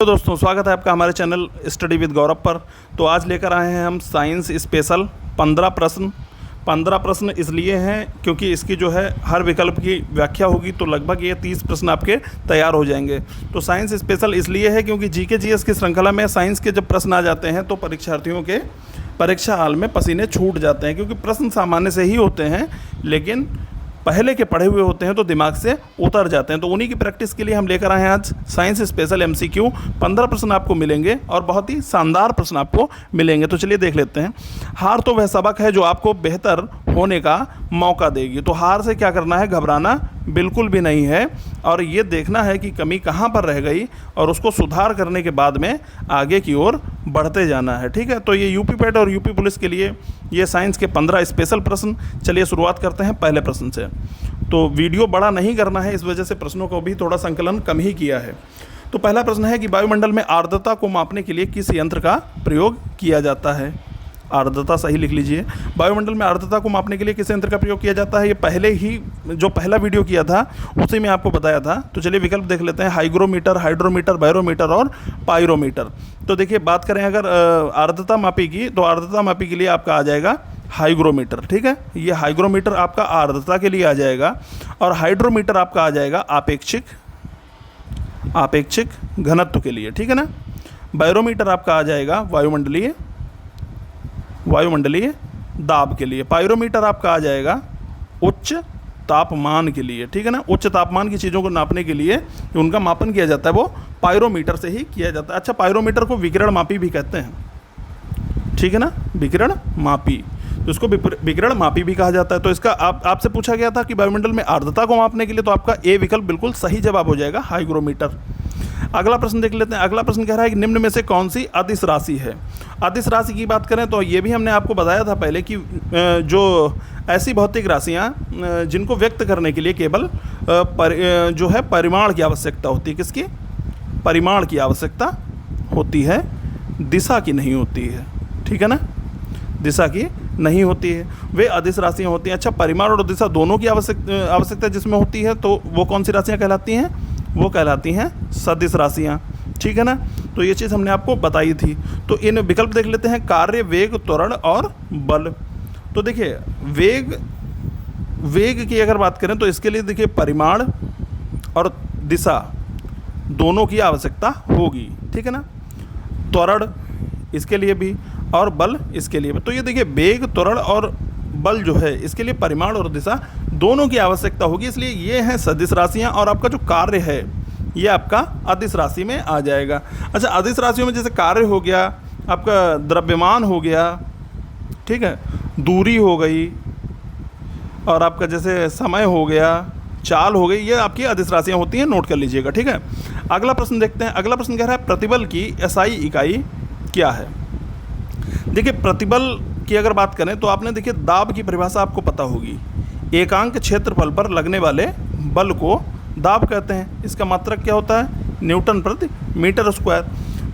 तो दोस्तों स्वागत है आपका हमारे चैनल स्टडी विद गौरव पर। तो आज लेकर आए हैं हम साइंस स्पेशल 15 प्रश्न। 15 प्रश्न इसलिए हैं क्योंकि इसकी जो है हर विकल्प की व्याख्या होगी, तो लगभग ये 30 प्रश्न आपके तैयार हो जाएंगे। तो साइंस स्पेशल इसलिए है क्योंकि जीके जीएस की श्रृंखला में साइंस के जब प्रश्न आ जाते हैं तो परीक्षार्थियों के परीक्षा हाल में पसीने छूट जाते हैं, क्योंकि प्रश्न सामान्य से ही होते हैं लेकिन पहले के पढ़े हुए होते हैं तो दिमाग से उतर जाते हैं। तो उन्हीं की प्रैक्टिस के लिए हम लेकर आए हैं आज साइंस स्पेशल एमसीक्यू। 15 प्रश्न आपको मिलेंगे और बहुत ही शानदार प्रश्न आपको मिलेंगे। तो चलिए देख लेते हैं। हार तो वह सबक है जो आपको बेहतर होने का मौका देगी। तो हार से क्या करना है, घबराना बिल्कुल भी नहीं है और ये देखना है कि कमी कहाँ पर रह गई और उसको सुधार करने के बाद में आगे की ओर बढ़ते जाना है। ठीक है, तो ये यूपी पैट और यूपी पुलिस के लिए ये साइंस के 15 स्पेशल प्रश्न। चलिए शुरुआत करते हैं पहले प्रश्न से। तो वीडियो बड़ा नहीं करना है, इस वजह से प्रश्नों को भी थोड़ा संकलन कम ही किया है। तो पहला प्रश्न है कि वायुमंडल में आर्द्रता को मापने के लिए किस यंत्र का प्रयोग किया जाता है। आर्द्रता सही लिख लीजिए। वायुमंडल में आर्द्रता को मापने के लिए किस यंत्र का प्रयोग किया जाता है, ये पहले ही जो पहला वीडियो किया था उसी में आपको बताया था। तो चलिए विकल्प देख लेते हैं। हाइग्रोमीटर, हाइड्रोमीटर, बैरोमीटर और पायरोमीटर। तो देखिए बात करें अगर आर्द्रता मापी की, तो आर्द्रता मापी के लिए आपका आ जाएगा हाइग्रोमीटर। ठीक है, ये हाइग्रोमीटर आपका आर्द्रता के लिए आ जाएगा और हाइड्रोमीटर आपका आ जाएगा आपेक्षिक घनत्व के लिए। ठीक है ना। बैरोमीटर आपका आ जाएगा वायुमंडलीय दाब के लिए। पायरोमीटर आपका आ जाएगा उच्च तापमान के लिए। ठीक है ना, उच्च तापमान की चीज़ों को नापने के लिए उनका मापन किया जाता है वो पायरोमीटर से ही किया जाता है। अच्छा, पायरोमीटर को विकिरण मापी भी कहते हैं। ठीक है ना, विकिरण मापी, तो इसको विकिरण मापी भी कहा जाता है। तो इसका आपसे पूछा गया था कि वायुमंडल में आर्द्रता को मापने के लिए, तो आपका ए विकल्प बिल्कुल सही जवाब हो जाएगा, हाइग्रोमीटर। अगला प्रश्न देख लेते हैं। अगला प्रश्न कह रहा है कि निम्न में से कौन सी अदिश राशि है। अदिश राशि की बात करें तो ये भी हमने आपको बताया था पहले कि जो ऐसी भौतिक राशियाँ जिनको व्यक्त करने के लिए केवल जो है परिमाण की आवश्यकता होती है। किसकी? परिमाण की आवश्यकता होती है, दिशा की नहीं होती है। ठीक है ना, दिशा की नहीं होती है, वे अदिश राशियाँ होती हैं। अच्छा, परिमाण और दिशा दोनों की आवश्यकता जिसमें होती है तो वो कौन सी राशियाँ कहलाती हैं? वो कहलाती हैं सदिश राशियाँ। ठीक है ना, तो ये चीज़ हमने आपको बताई थी। तो इन विकल्प देख लेते हैं। कार्य, वेग, त्वरण और बल। तो देखिए वेग की अगर बात करें तो इसके लिए देखिए परिमाण और दिशा दोनों की आवश्यकता होगी। ठीक है ना, त्वरण इसके लिए भी और बल इसके लिए भी। तो ये देखिए वेग, त्वरण और बल जो है इसके लिए परिमाण और दिशा दोनों की आवश्यकता होगी, इसलिए ये हैं सदिश राशियाँ। और आपका जो कार्य है ये आपका अदिश राशि में आ जाएगा। अच्छा, अदिश राशियों में जैसे कार्य हो गया, आपका द्रव्यमान हो गया, ठीक है, दूरी हो गई और आपका जैसे समय हो गया, चाल हो गई, ये आपकी अदिश राशियाँ होती हैं, नोट कर लीजिएगा। ठीक है, अगला प्रश्न देखते हैं। अगला प्रश्न कह रहा है प्रतिबल की एसआई इकाई क्या है। देखिए प्रतिबल की अगर बात करें तो आपने देखिए दाब की परिभाषा आपको पता होगी। एकांक क्षेत्रफल पर लगने वाले बल को दाब कहते हैं। इसका मात्रक क्या होता है? न्यूटन प्रति मीटर स्क्वायर।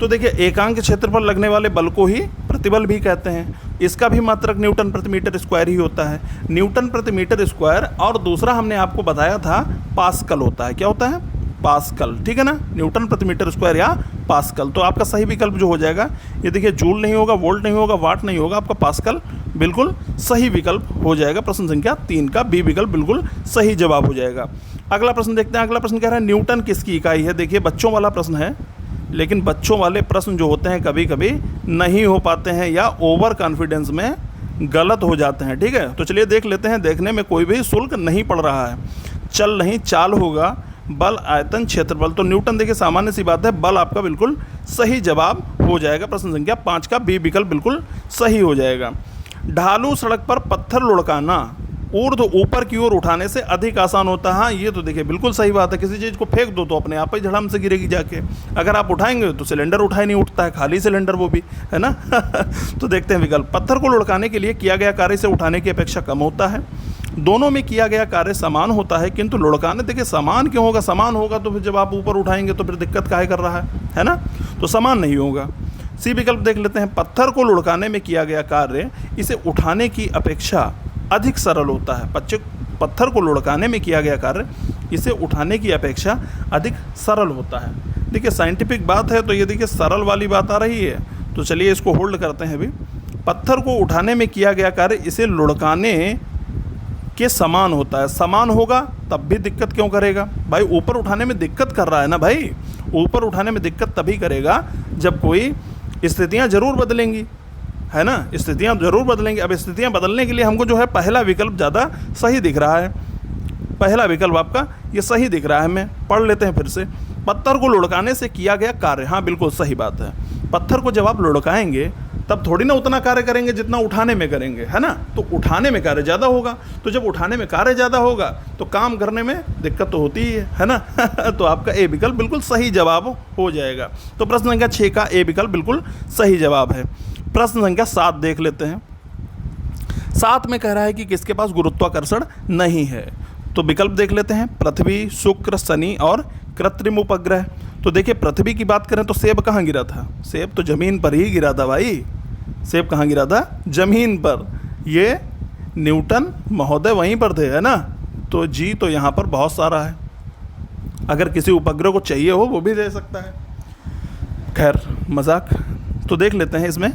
तो देखिए एकांक क्षेत्र पर लगने वाले बल को ही प्रतिबल भी कहते हैं। इसका भी मात्रक न्यूटन प्रति मीटर स्क्वायर ही होता है, न्यूटन प्रति मीटर स्क्वायर। और दूसरा हमने आपको बताया था पास्कल होता है। क्या होता है? पास्कल। ठीक है ना, न्यूटन प्रति मीटर स्क्वायर या पास्कल। तो आपका सही विकल्प जो हो जाएगा, ये देखिए जूल नहीं होगा, वोल्ट नहीं होगा, वाट नहीं होगा, आपका पास्कल बिल्कुल सही विकल्प हो जाएगा। प्रश्न संख्या 3 का बी विकल्प बिल्कुल सही जवाब हो जाएगा। अगला प्रश्न देखते हैं। अगला प्रश्न कह रहा है न्यूटन किसकी इकाई है। देखिए बच्चों वाला प्रश्न है, लेकिन बच्चों वाले प्रश्न जो होते हैं कभी कभी नहीं हो पाते हैं या ओवर कॉन्फिडेंस में गलत हो जाते हैं। ठीक है, तो चलिए देख लेते हैं। देखने में कोई भी शुल्क नहीं पड़ रहा है। चल नहीं चाल होगा, बल, आयतन, क्षेत्रफल। तो न्यूटन देखिए सामान्य सी बात है, बल आपका बिल्कुल सही जवाब हो जाएगा। प्रश्न संख्या 5 का बी विकल्प बिल्कुल सही हो जाएगा। ढालू सड़क पर पत्थर लुढ़काना ऊर्ध्व ऊपर की ओर उठाने से अधिक आसान होता है। हाँ, ये तो देखिए बिल्कुल सही बात है। किसी चीज़ को फेंक दो तो अपने आप ही झड़म से गिरेगी जाके। अगर आप उठाएंगे तो सिलेंडर उठाए नहीं उठता है, खाली सिलेंडर वो भी, है ना। तो देखते हैं विकल्प। पत्थर को लुढ़काने के लिए किया गया कार्य से उठाने की अपेक्षा कम होता है। दोनों में किया गया कार्य समान होता है, किंतु लुढ़काने, देखिए समान क्यों होगा? समान होगा तो फिर जब आप ऊपर उठाएंगे तो फिर दिक्कत काहे कर रहा है ना। तो समान नहीं होगा। सी विकल्प देख लेते हैं। पत्थर को लुढ़काने में किया गया कार्य इसे उठाने की अपेक्षा अधिक सरल होता है। पत्थर को लुढ़काने में किया गया कार्य इसे उठाने की अपेक्षा अधिक सरल होता है। देखिए साइंटिफिक बात है तो ये देखिए सरल वाली बात आ रही है, तो चलिए इसको होल्ड करते हैं अभी। पत्थर को उठाने में किया गया कार्य इसे लुढ़काने के समान होता है। समान होगा तब भी दिक्कत क्यों करेगा भाई? ऊपर उठाने में दिक्कत कर रहा है ना भाई, ऊपर उठाने में दिक्कत तभी करेगा जब कोई स्थितियाँ जरूर बदलेंगी, है ना, स्थितियाँ जरूर बदलेंगी। अब स्थितियाँ बदलने के लिए हमको जो है पहला विकल्प ज़्यादा सही दिख रहा है, पहला विकल्प आपका ये सही दिख रहा है। हमें पढ़ लेते हैं फिर से। पत्थर को लुढ़काने से किया गया कार्य, हाँ बिल्कुल सही बात है। पत्थर को जब आप लुढ़काएंगे तब थोड़ी ना उतना कार्य करेंगे जितना उठाने में करेंगे, है ना, तो उठाने में कार्य ज़्यादा होगा। तो जब उठाने में कार्य ज़्यादा होगा तो काम करने में दिक्कत तो होती ही है ना। तो आपका ए विकल्प बिल्कुल सही जवाब हो जाएगा। तो प्रश्न संख्या 6 का ए विकल्प बिल्कुल सही जवाब है। प्रश्न संख्या 7 देख लेते हैं। 7 में कह रहा है कि किसके पास गुरुत्वाकर्षण नहीं है। तो विकल्प देख लेते हैं, पृथ्वी, शुक्र, शनि और कृत्रिम उपग्रह। तो देखिए पृथ्वी की बात करें तो सेब कहाँ गिरा था? सेब तो ज़मीन पर ही गिरा था भाई। सेब कहाँ गिरा था? ज़मीन पर। ये न्यूटन महोदय वहीं पर थे, है ना। तो जी तो यहाँ पर बहुत सारा है, अगर किसी उपग्रह को चाहिए हो वो भी ले सकता है। खैर मजाक। तो देख लेते हैं इसमें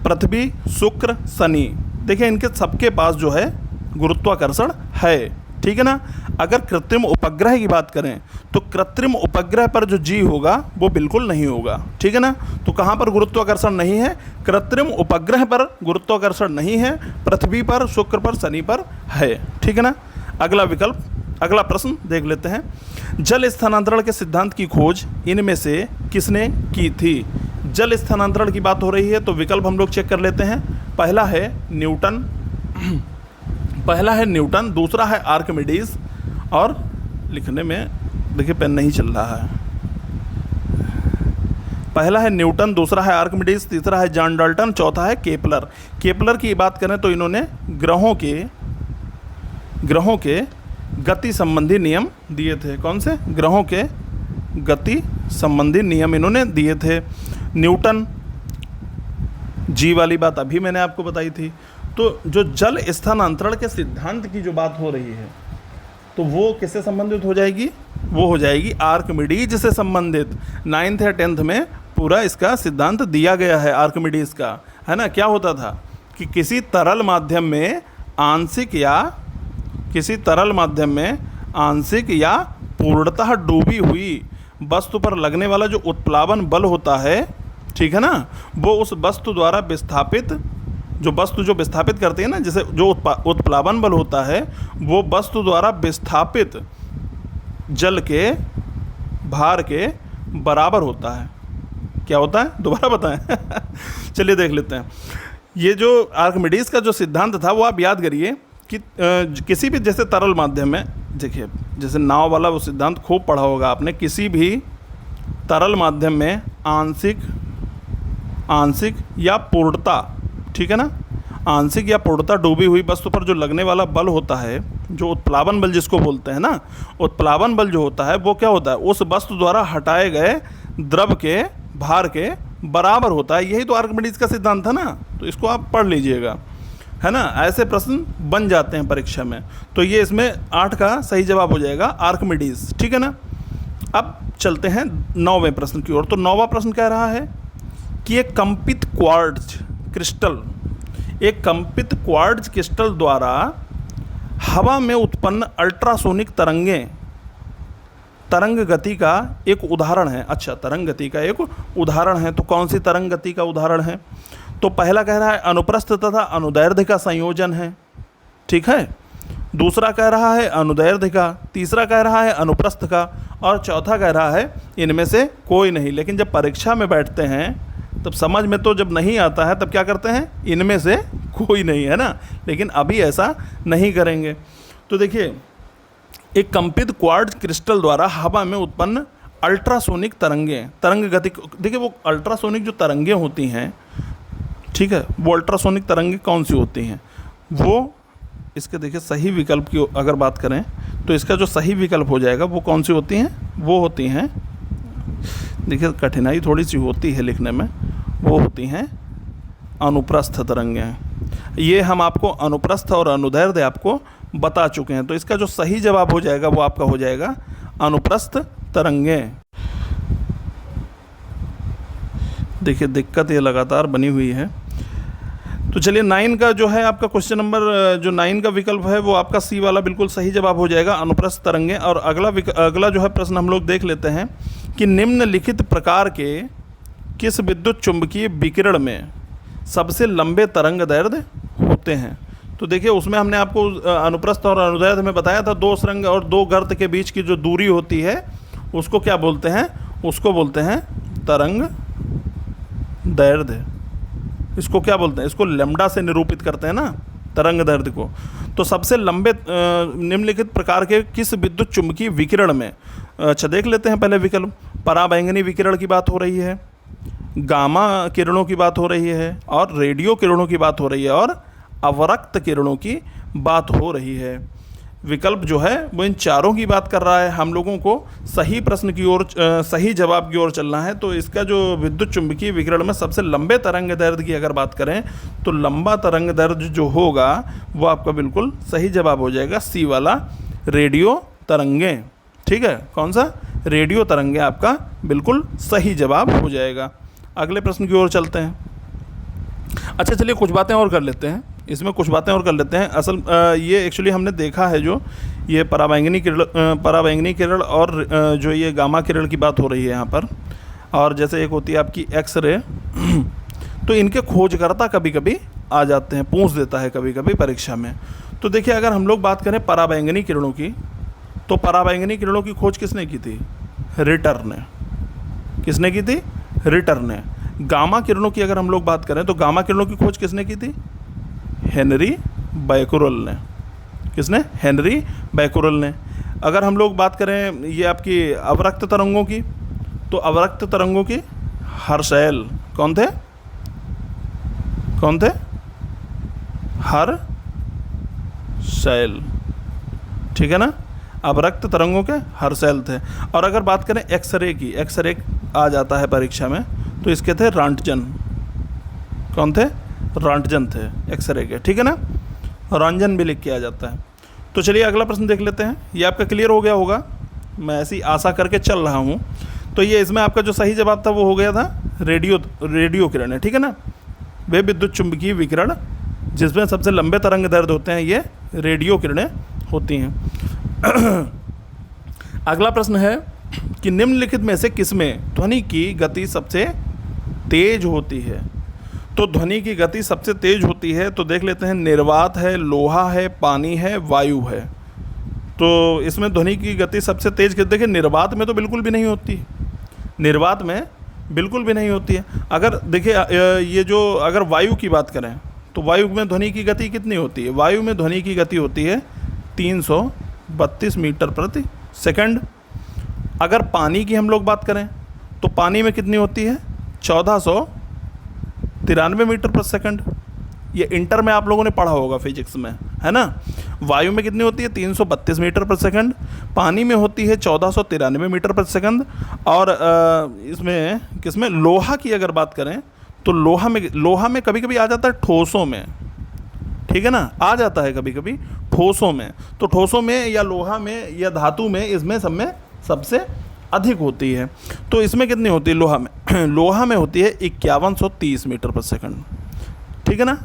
पृथ्वी, शुक्र, शनि, देखिए इनके सबके पास जो है गुरुत्वाकर्षण है, ठीक है ना। अगर कृत्रिम उपग्रह की बात करें तो कृत्रिम उपग्रह पर जो जी होगा वो बिल्कुल नहीं होगा, ठीक है ना। तो कहाँ पर गुरुत्वाकर्षण नहीं है? कृत्रिम उपग्रह पर गुरुत्वाकर्षण नहीं है, पृथ्वी पर, शुक्र पर, शनि पर है, ठीक है ना। अगला विकल्प, अगला प्रश्न देख लेते हैं। जल स्थानांतरण के सिद्धांत की खोज इनमें से किसने की थी? जल स्थानांतरण की बात हो रही है तो विकल्प हम लोग चेक कर लेते हैं। पहला है न्यूटन, दूसरा है आर्किमिडीज, और लिखने में देखिए पेन नहीं चल रहा है। पहला है न्यूटन, दूसरा है आर्किमिडीज, तीसरा है जॉन डाल्टन, चौथा है केपलर। केपलर की बात करें तो इन्होंने ग्रहों के गति संबंधी नियम दिए थे। कौन से? ग्रहों के गति संबंधी नियम इन्होंने दिए थे। न्यूटन जी वाली बात अभी मैंने आपको बताई थी। तो जो जल स्थानांतरण के सिद्धांत की जो बात हो रही है तो वो किससे संबंधित हो जाएगी? वो हो जाएगी आर्किमिडीज से संबंधित। 9th या 10th में पूरा इसका सिद्धांत दिया गया है आर्किमिडीज का, है ना। क्या होता था कि किसी तरल माध्यम में आंशिक या पूर्णतः डूबी हुई वस्तु पर लगने वाला जो उत्प्लावन बल होता है, ठीक है ना, वो उस वस्तु द्वारा विस्थापित, जो वस्तु जो विस्थापित करती है ना, जैसे जो उत्प्लावन बल होता है वो वस्तु द्वारा विस्थापित जल के भार के बराबर होता है। क्या होता है? दोबारा बताएं। चलिए देख लेते हैं। ये जो आर्किमिडीज का जो सिद्धांत था वो आप याद करिए कि किसी भी जैसे तरल माध्यम में, देखिए जैसे नाव वाला वो सिद्धांत खूब पढ़ा होगा आपने। किसी भी तरल माध्यम में आंशिक या पूर्णता, ठीक है ना, आंशिक या पूर्णता डूबी हुई वस्तु पर जो लगने वाला बल होता है, जो उत्प्लावन बल जिसको बोलते हैं ना, उत्प्लावन बल जो होता है वो क्या होता है? उस वस्तु द्वारा हटाए गए द्रव के भार के बराबर होता है। यही तो आर्किमिडीज का सिद्धांत था ना। तो इसको आप पढ़ लीजिएगा, है ना। ऐसे प्रश्न बन जाते हैं परीक्षा में। तो ये इसमें 8 का सही जवाब हो जाएगा आर्किमिडीज, ठीक है ना। अब चलते हैं 9वें प्रश्न की ओर। तो 9वां प्रश्न कह रहा है कि एक कंपित क्वार्ट्ज क्रिस्टल द्वारा हवा में उत्पन्न अल्ट्रासोनिक तरंग गति का एक उदाहरण है। अच्छा, तरंग गति का एक उदाहरण है। तो कौन सी तरंग गति का उदाहरण है? तो पहला कह रहा है अनुप्रस्थ तथा अनुदैर्ध्य का संयोजन है, ठीक है। दूसरा कह रहा है अनुदैर्ध्य का, तीसरा कह रहा है अनुप्रस्थ का, और चौथा कह रहा है इनमें से कोई नहीं। लेकिन जब परीक्षा में बैठते हैं तब समझ में तो जब नहीं आता है तब क्या करते हैं? इनमें से कोई नहीं, है ना। लेकिन अभी ऐसा नहीं करेंगे। तो देखिए एक कंपित क्वार्ट्ज क्रिस्टल द्वारा हवा में उत्पन्न अल्ट्रासोनिक तरंग गति, देखिए वो अल्ट्रासोनिक जो तरंगें होती हैं, ठीक है, वो अल्ट्रासोनिक तरंगें कौन सी होती हैं? वो इसके देखिए सही विकल्प की अगर बात करें तो इसका जो सही विकल्प हो जाएगा वो कौन सी होती हैं? वो होती हैं, देखिए कठिनाई थोड़ी सी होती है लिखने में, वो होती हैं अनुप्रस्थ तरंगें। ये हम आपको अनुप्रस्थ और अनुदैर्ध्य आपको बता चुके हैं। तो इसका जो सही जवाब हो जाएगा वो आपका हो जाएगा अनुप्रस्थ तरंगें। देखिए दिक्कत ये लगातार बनी हुई है। तो चलिए 9 का जो है आपका क्वेश्चन नंबर जो 9 का विकल्प है वो आपका सी वाला बिल्कुल सही जवाब हो जाएगा, अनुप्रस्थ तरंगें। और अगला जो है प्रश्न हम लोग देख लेते हैं कि निम्नलिखित प्रकार के किस विद्युत चुंबकीय विकिरण में सबसे लंबे तरंग दैर्ध्य होते हैं। तो देखिए उसमें हमने आपको अनुप्रस्थ और अनुदैर्ध्य में बताया था, 2 सुरंग और 2 गर्त के बीच की जो दूरी होती है उसको क्या बोलते हैं, उसको बोलते हैं तरंग दैर्ध्य। इसको क्या बोलते हैं, इसको लैम्डा से निरूपित करते हैं ना तरंग दैर्ध्य को। तो सबसे लंबे निम्नलिखित प्रकार के किस विद्युत चुंबकीय विकिरण में, अच्छा देख लेते हैं पहले विकल्प। पराबैंगनी विकिरण की बात हो रही है, गामा किरणों की बात हो रही है, और रेडियो किरणों की बात हो रही है, और अवरक्त किरणों की बात हो रही है। विकल्प जो है वो इन चारों की बात कर रहा है। हम लोगों को सही प्रश्न की ओर, सही जवाब की ओर चलना है। तो इसका जो विद्युत चुंबकीय विकिरण में सबसे लंबे तरंग दैर्ध्य की अगर बात करें तो लंबा तरंग दैर्ध्य जो होगा वो आपका बिल्कुल सही जवाब हो जाएगा सी वाला, रेडियो तरंगें। ठीक है, कौन सा, रेडियो तरंगें आपका बिल्कुल सही जवाब हो जाएगा। अगले प्रश्न की ओर चलते हैं। अच्छा चलिए कुछ बातें और कर लेते हैं, इसमें कुछ बातें और कर लेते हैं। असल ये एक्चुअली हमने देखा है जो ये पराबैंगनी किरण और जो ये गामा किरण की बात हो रही है यहाँ पर, और जैसे एक होती है आपकी एक्स रे, तो इनके खोजकर्ता कभी कभी आ जाते हैं, पूछ देता है कभी कभी परीक्षा में। तो देखिए अगर हम लोग बात करें पराबैंगनी किरणों की, तो पराबैंगनी किरणों की खोज किसने की थी, रिटर ने। किसने की थी, रिटर ने। गामा किरणों की अगर हम लोग बात करें तो गामा किरणों की खोज किसने की थी, हेनरी बैकुरल ने। किसने, हेनरी बैकुरल ने। अगर हम लोग बात करें ये आपकी अवरक्त तरंगों की, तो अवरक्त तरंगों की हर्शेल, कौन थे, कौन थे, हर्शेल। ठीक है ना, अवरक्त तरंगों के हर्शेल थे। और अगर बात करें एक्सरे की, एक्सरे आ जाता है परीक्षा में, तो इसके थे रॉन्टजन। कौन थे, रॉन्टजन थे एक्सरे के। ठीक है ना, रॉन्टजन भी लिख के आ जाता है। तो चलिए अगला प्रश्न देख लेते हैं। ये आपका क्लियर हो गया होगा, मैं ऐसी आशा करके चल रहा हूँ। तो ये इसमें आपका जो सही जवाब था वो हो गया था रेडियो किरणें। ठीक है ना, वे विद्युत चुंबकीय विकिरण जिसमें सबसे लंबे तरंग दैर्ध्य होते हैं ये रेडियो किरणें होती हैं। अगला प्रश्न है कि निम्नलिखित में से किसमें ध्वनि की गति सबसे तेज होती है। तो ध्वनि की गति सबसे तेज होती है, तो देख लेते हैं, निर्वात है, लोहा है, पानी है, वायु है। तो इसमें ध्वनि की गति सबसे तेज, देखिए निर्वात में तो बिल्कुल भी नहीं होती, निर्वात में बिल्कुल भी नहीं होती है। अगर देखिए ये जो अगर वायु की बात करें तो वायु में ध्वनि की गति कितनी होती है, वायु में ध्वनि की गति होती है 332 मीटर प्रति सेकंड। अगर पानी की हम लोग बात करें तो पानी में कितनी होती है, 1493 मीटर प्रति सेकंड। ये इंटर में आप लोगों ने पढ़ा होगा फिजिक्स में, है ना। वायु में कितनी होती है, 332 मीटर प्रति सेकंड। पानी में होती है 1493 मीटर प्रति सेकंड। और इसमें किसमें, लोहा की अगर बात करें तो लोहा में कभी कभी आ जाता है ठोसों में। ठीक है ना, आ जाता है कभी कभी ठोसों में। तो ठोसों में या लोहा में या धातु में, इसमें सब में सबसे अधिक होती है। तो इसमें कितनी होती है, लोहा में लोहा में होती है 5130 मीटर प्रति सेकंड। ठीक है ना,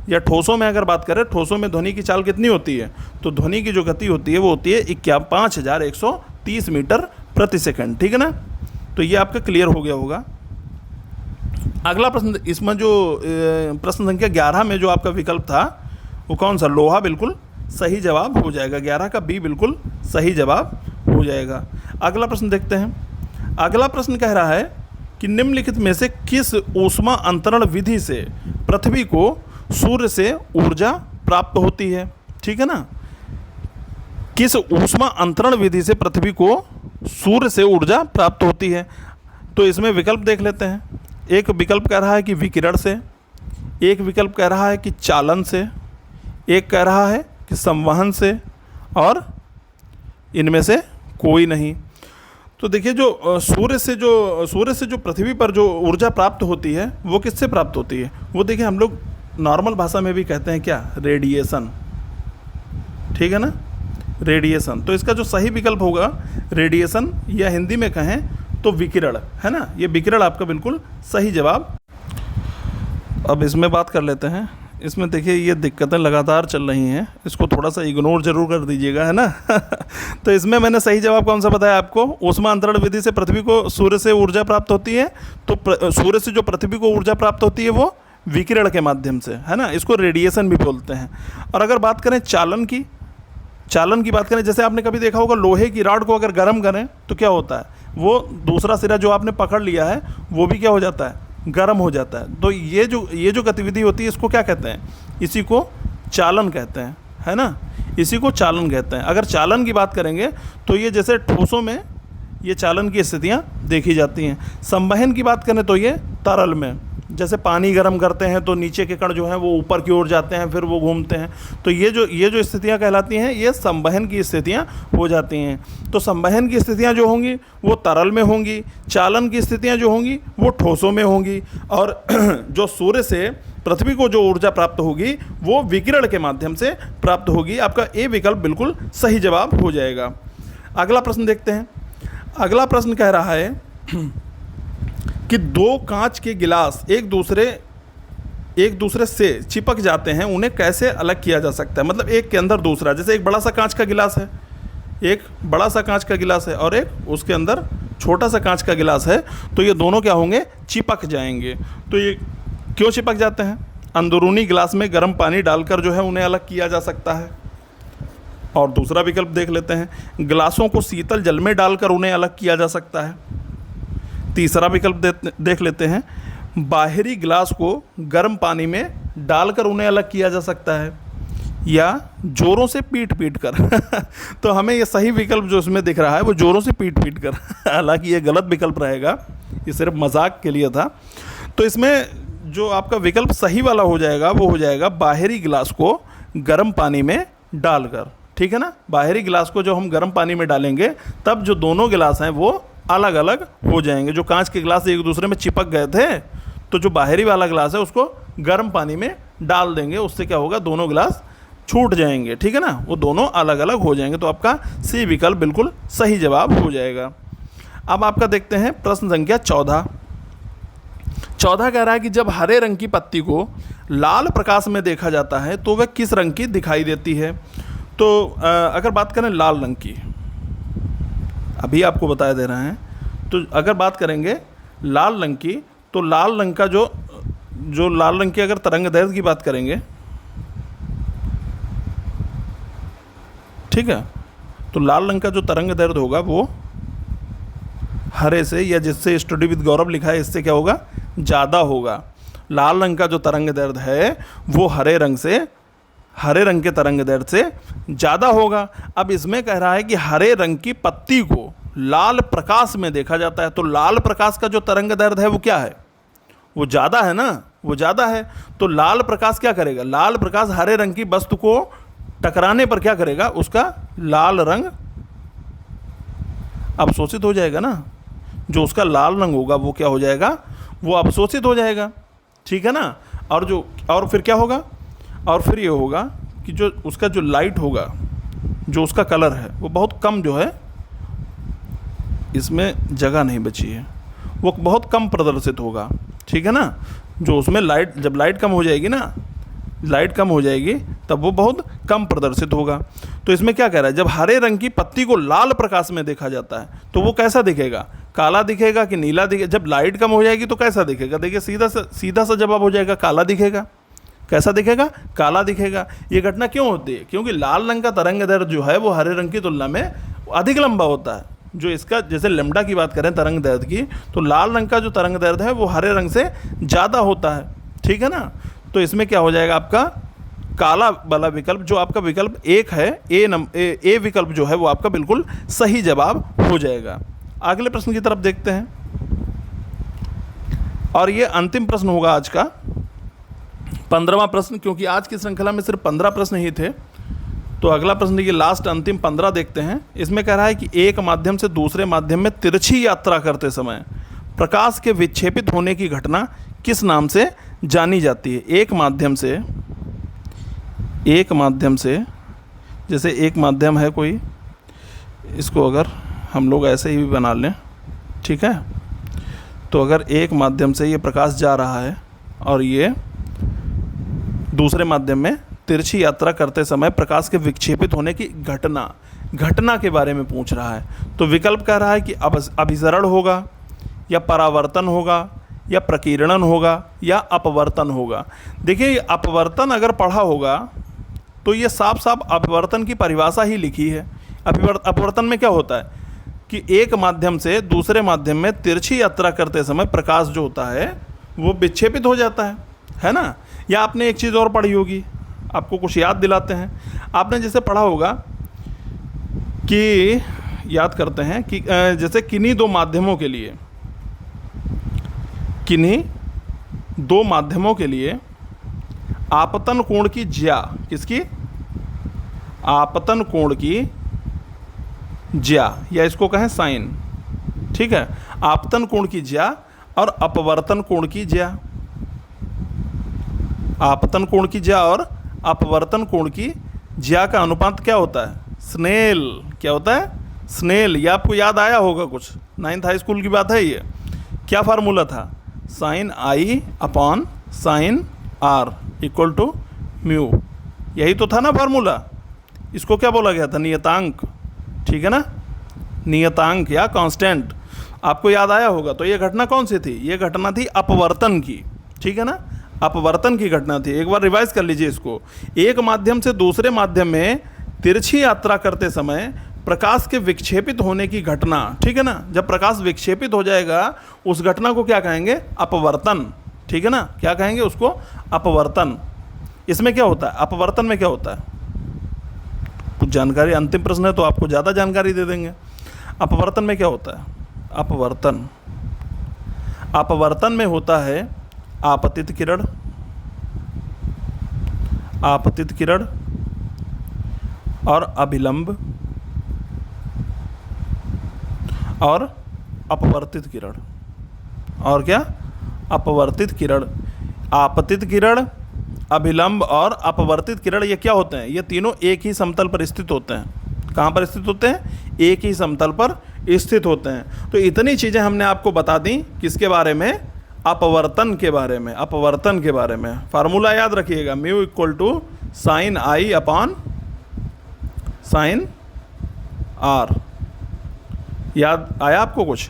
या ठोसों में अगर बात करें, ठोसों में ध्वनि की चाल कितनी होती है, तो ध्वनि की जो गति होती है वो होती है 5130 मीटर प्रति सेकंड। ठीक है ना, तो ये आपका क्लियर हो गया होगा। अगला प्रश्न, इसमें जो प्रश्न संख्या 11 में जो आपका विकल्प था वो कौन सा, लोहा बिल्कुल सही जवाब हो जाएगा। 11 का बी बिल्कुल सही जवाब हो जाएगा। अगला प्रश्न देखते हैं। अगला प्रश्न कह रहा है कि निम्नलिखित में से किस ऊष्मा अंतरण विधि से पृथ्वी को सूर्य से ऊर्जा प्राप्त होती है। ठीक है ना, किस ऊष्मा अंतरण विधि से पृथ्वी को सूर्य से ऊर्जा प्राप्त होती है। तो इसमें विकल्प देख लेते हैं। एक विकल्प कह रहा है कि विकिरण से, एक विकल्प कह रहा है कि चालन से, एक कह रहा है कि संवहन से, और इनमें से कोई नहीं। तो देखिए जो सूर्य से जो पृथ्वी पर जो ऊर्जा प्राप्त होती है वो किससे प्राप्त होती है, वो देखिए हम लोग नॉर्मल भाषा में भी कहते हैं क्या, रेडिएशन। ठीक है ना, रेडिएशन। तो इसका जो सही विकल्प होगा रेडिएशन, या हिंदी में कहें तो विकिरण, है ना, ये विकिरण आपका बिल्कुल सही जवाब। अब इसमें बात कर लेते हैं। इसमें देखिए ये दिक्कतें लगातार चल रही हैं, इसको थोड़ा सा इग्नोर जरूर कर दीजिएगा, है ना। तो इसमें मैंने सही जवाब कौन सा बताया आपको, ऊष्मा अंतरण विधि से पृथ्वी को सूर्य से ऊर्जा प्राप्त होती है, तो सूर्य से जो पृथ्वी को ऊर्जा प्राप्त होती है वो विकिरण के माध्यम से, है ना, इसको रेडिएशन भी बोलते हैं। और अगर बात करें चालन की बात करें, जैसे आपने कभी देखा होगा लोहे की रॉड को अगर गर्म करें तो क्या होता है, वो दूसरा सिरा जो आपने पकड़ लिया है वो भी क्या हो जाता है, गर्म हो जाता है। तो ये जो गतिविधि होती है इसको क्या कहते हैं, इसी को चालन कहते हैं, है ना, इसी को चालन कहते हैं। अगर चालन की बात करेंगे तो ये जैसे ठोसों में ये चालन की स्थितियाँ देखी जाती हैं। संवहन की बात करें तो ये तरल में, जैसे पानी गर्म करते हैं तो नीचे के कण जो हैं वो ऊपर की ओर जाते हैं, फिर वो घूमते हैं, तो ये जो स्थितियाँ कहलाती हैं ये संवहन की स्थितियाँ हो जाती हैं। तो संवहन की स्थितियाँ जो होंगी वो तरल में होंगी, चालन की स्थितियाँ जो होंगी वो ठोसों में होंगी, और जो सूर्य से पृथ्वी को जो ऊर्जा प्राप्त होगी वो विकिरण के माध्यम से प्राप्त होगी। आपका ए विकल्प बिल्कुल सही जवाब हो जाएगा। अगला प्रश्न देखते हैं। अगला प्रश्न कह रहा है कि दो कांच के गिलास एक दूसरे से चिपक जाते हैं, उन्हें कैसे अलग किया जा सकता है। मतलब एक के अंदर दूसरा, जैसे एक बड़ा सा कांच का गिलास है, एक बड़ा सा कांच का गिलास है और एक उसके अंदर छोटा सा कांच का गिलास है, तो ये दोनों क्या होंगे, चिपक जाएंगे। तो ये क्यों चिपक जाते हैं, अंदरूनी गिलास में गर्म पानी डालकर जो है उन्हें अलग किया जा सकता है। और दूसरा विकल्प देख लेते हैं, गिलासों को शीतल जल में डालकर उन्हें अलग किया जा सकता है। तीसरा विकल्प देख लेते हैं, बाहरी गिलास को गर्म पानी में डालकर उन्हें अलग किया जा सकता है, या जोरों से पीट कर। तो हमें ये सही विकल्प जो इसमें दिख रहा है वो जोरों से पीट कर, हालांकि ये गलत विकल्प रहेगा, ये सिर्फ मजाक के लिए था। तो इसमें जो आपका विकल्प सही वाला हो जाएगा वो हो जाएगा बाहरी गिलास को गर्म पानी में डालकर, ठीक है ना। बाहरी गिलास को जो हम गर्म पानी में डालेंगे तब जो दोनों गिलास हैं वो अलग अलग हो जाएंगे। जो कांच के गिलास एक दूसरे में चिपक गए थे, तो जो बाहरी वाला गिलास है उसको गर्म पानी में डाल देंगे, उससे क्या होगा, दोनों गिलास छूट जाएंगे, ठीक है ना, वो दोनों अलग अलग हो जाएंगे। तो आपका सी विकल्प बिल्कुल सही जवाब हो जाएगा। अब आपका देखते हैं प्रश्न संख्या 14 कह रहा है कि जब हरे रंग की पत्ती को लाल प्रकाश में देखा जाता है तो वह किस रंग की दिखाई देती है। तो अगर बात करें लाल रंग की, अभी आपको बता दे रहे हैं, तो अगर बात करेंगे लाल रंग की, तो लाल रंग का जो लाल रंग की अगर तरंग दैर्घ्य की बात करेंगे, ठीक है, तो लाल रंग का जो तरंग दैर्घ्य होगा वो हरे से, या जिससे स्टडी विद गौरव लिखा है इससे क्या होगा, ज़्यादा होगा। लाल रंग का जो तरंग दैर्घ्य है वो हरे रंग के तरंग दैर्घ्य से ज़्यादा होगा। अब इसमें कह रहा है कि हरे रंग की पत्ती को लाल प्रकाश में देखा जाता है, तो लाल प्रकाश का जो तरंग दैर्घ्य है वो क्या है, वो ज़्यादा है ना, वो ज़्यादा है। तो लाल प्रकाश क्या करेगा, लाल प्रकाश हरे रंग की वस्तु को टकराने पर क्या करेगा, उसका लाल रंग अवशोषित हो जाएगा ना, जो उसका लाल रंग होगा वो क्या हो जाएगा, वो अवशोषित हो जाएगा, ठीक है ना। और फिर क्या होगा, और फिर ये होगा कि जो उसका जो लाइट होगा, जो उसका कलर है वो बहुत कम, जो है इसमें जगह नहीं बची है, वो बहुत कम प्रदर्शित होगा, ठीक है ना। जो उसमें लाइट, जब लाइट कम हो जाएगी ना, लाइट कम हो जाएगी तब वो बहुत कम प्रदर्शित होगा। तो इसमें क्या कह रहा है, जब हरे रंग की पत्ती को लाल प्रकाश में देखा जाता है तो वो कैसा दिखेगा, काला दिखेगा कि नीला दिखेगा। जब लाइट कम हो जाएगी तो कैसा दिखेगा, देखिए सीधा सा जवाब हो जाएगा, काला दिखेगा। कैसा दिखेगा, काला दिखेगा। ये घटना क्यों होती है, क्योंकि लाल रंग का तरंग दैर्घ्य जो है वो हरे रंग की तुलना में अधिक लंबा होता है। जो इसका, जैसे लैम्डा की बात करें तरंग दैर्घ्य की, तो लाल रंग का जो तरंग दैर्घ्य है वो हरे रंग से ज़्यादा होता है, ठीक है ना। तो इसमें क्या हो जाएगा, आपका काला वाला विकल्प, जो आपका विकल्प 1 है, ए विकल्प जो है वो आपका बिल्कुल सही जवाब हो जाएगा। अगले प्रश्न की तरफ देखते हैं, और ये अंतिम प्रश्न होगा आज का, 15वां प्रश्न, क्योंकि आज की श्रृंखला में सिर्फ 15 प्रश्न ही थे। तो अगला प्रश्न ये लास्ट अंतिम 15 देखते हैं। इसमें कह रहा है कि एक माध्यम से दूसरे माध्यम में तिरछी यात्रा करते समय प्रकाश के विक्षेपित होने की घटना किस नाम से जानी जाती है। एक माध्यम से जैसे एक माध्यम है कोई, इसको अगर हम लोग ऐसे ही भी बना लें, ठीक है। तो अगर एक माध्यम से ये प्रकाश जा रहा है और ये दूसरे माध्यम में तिरछी यात्रा करते समय प्रकाश के विक्षेपित होने की घटना के बारे में पूछ रहा है, तो विकल्प कह रहा है कि अभिसरण होगा या परावर्तन होगा या प्रकीर्णन होगा या अपवर्तन होगा। देखिए अपवर्तन अगर पढ़ा होगा तो ये साफ साफ अपवर्तन की परिभाषा ही लिखी है। अपवर्तन में क्या होता है कि एक माध्यम से दूसरे माध्यम में तिरछी यात्रा करते समय प्रकाश जो होता है वो विक्षेपित हो जाता है ना। या आपने एक चीज़ और पढ़ी होगी, आपको कुछ याद दिलाते हैं। आपने जैसे पढ़ा होगा कि याद करते हैं कि जैसे किन्हीं दो माध्यमों के लिए आपतन कोण की ज्या, किसकी? आपतन कोण की ज्या, या इसको कहें साइन, ठीक है। आपतन कोण की ज्या और अपवर्तन कोण की ज्या, आपतन कोण की ज्या और अपवर्तन कोण की ज्या का अनुपात क्या होता है? स्नेल। क्या होता है? स्नेल। ये आपको याद आया होगा कुछ, 9th हाई स्कूल की बात है ये। क्या फार्मूला था? Sine i upon sine r equal to mu, यही तो था ना फार्मूला। इसको क्या बोला गया था? नियतांक, ठीक है ना, नियतांक या कांस्टेंट। आपको याद आया होगा। तो ये घटना कौन सी थी? ये घटना थी अपवर्तन की, ठीक है ना, अपवर्तन की घटना थी। एक बार रिवाइज कर लीजिए इसको। एक माध्यम से दूसरे माध्यम में तिरछी यात्रा करते समय प्रकाश के विक्षेपित होने की घटना, ठीक है ना। जब प्रकाश विक्षेपित हो जाएगा उस घटना को क्या कहेंगे? अपवर्तन, ठीक है ना। क्या कहेंगे उसको? अपवर्तन। इसमें क्या होता है? अपवर्तन में क्या होता है? कुछ जानकारी, अंतिम प्रश्न है तो आपको ज़्यादा जानकारी दे देंगे। अपवर्तन में क्या होता है? अपवर्तन में होता है आपतित किरण और अभिलंब और अपवर्तित किरण। और क्या? अपवर्तित किरण। आपतित किरण, अभिलंब और अपवर्तित किरण, ये क्या होते हैं? ये तीनों एक ही समतल पर स्थित होते हैं। कहाँ पर स्थित होते हैं? एक ही समतल पर स्थित होते हैं। तो इतनी चीज़ें हमने आपको बता दी किसके बारे में? अपवर्तन के बारे में। अपवर्तन के बारे में फार्मूला याद रखिएगा, mu equal to sine i upon sine r. याद आया आपको कुछ?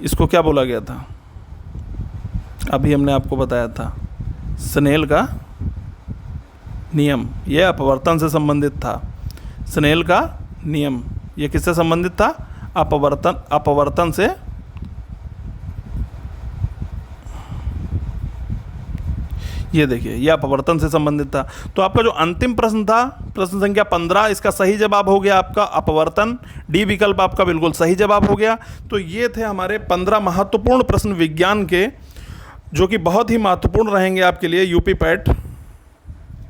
इसको क्या बोला गया था? अभी हमने आपको बताया था स्नेल का नियम। यह अपवर्तन से संबंधित था। स्नेल का नियम ये किससे संबंधित था? अपवर्तन से। ये देखिए, यह अपवर्तन से संबंधित था। तो आपका जो अंतिम प्रश्न था, प्रश्न संख्या 15, इसका सही जवाब हो गया आपका अपवर्तन। डी विकल्प आपका बिल्कुल सही जवाब हो गया। तो ये थे हमारे 15 महत्वपूर्ण प्रश्न विज्ञान के, जो कि बहुत ही महत्वपूर्ण रहेंगे आपके लिए यूपी पैट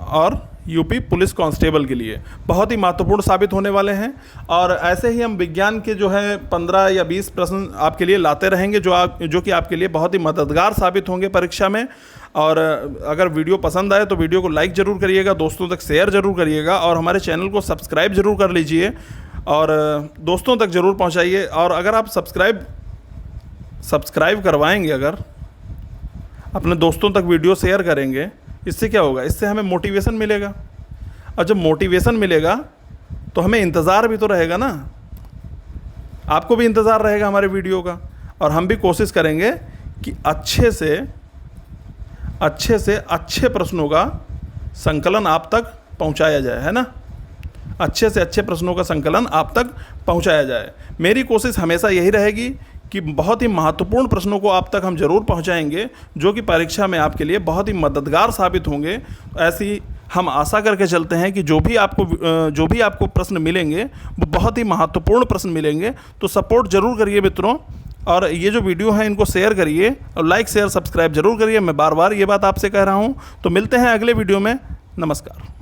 और यूपी पुलिस कांस्टेबल के लिए बहुत ही महत्वपूर्ण साबित होने वाले हैं। और ऐसे ही हम विज्ञान के जो है 15 या 20 प्रश्न आपके लिए लाते रहेंगे, जो कि आपके लिए बहुत ही मददगार साबित होंगे परीक्षा में। और अगर वीडियो पसंद आए तो वीडियो को लाइक ज़रूर करिएगा, दोस्तों तक शेयर ज़रूर करिएगा और हमारे चैनल को सब्सक्राइब ज़रूर कर लीजिए और दोस्तों तक ज़रूर पहुँचाइए। और अगर आप सब्सक्राइब करवाएंगे, अगर अपने दोस्तों तक वीडियो शेयर करेंगे, इससे क्या होगा? इससे हमें मोटिवेशन मिलेगा। और जब मोटिवेशन मिलेगा तो हमें इंतज़ार भी तो रहेगा ना, आपको भी इंतज़ार रहेगा हमारे वीडियो का। और हम भी कोशिश करेंगे कि अच्छे से अच्छे प्रश्नों का संकलन आप तक पहुंचाया जाए, है ना। अच्छे से अच्छे प्रश्नों का संकलन आप तक पहुंचाया जाए। मेरी कोशिश हमेशा यही रहेगी कि बहुत ही महत्वपूर्ण प्रश्नों को आप तक हम जरूर पहुंचाएंगे, जो कि परीक्षा में आपके लिए बहुत ही मददगार साबित होंगे। ऐसी हम आशा करके चलते हैं कि जो भी आपको प्रश्न मिलेंगे वो बहुत ही महत्वपूर्ण प्रश्न मिलेंगे। तो सपोर्ट जरूर करिए मित्रों, और ये जो वीडियो है इनको शेयर करिए और लाइक शेयर सब्सक्राइब जरूर करिए। मैं बार बार ये बात आपसे कह रहा हूँ। तो मिलते हैं अगले वीडियो में। नमस्कार।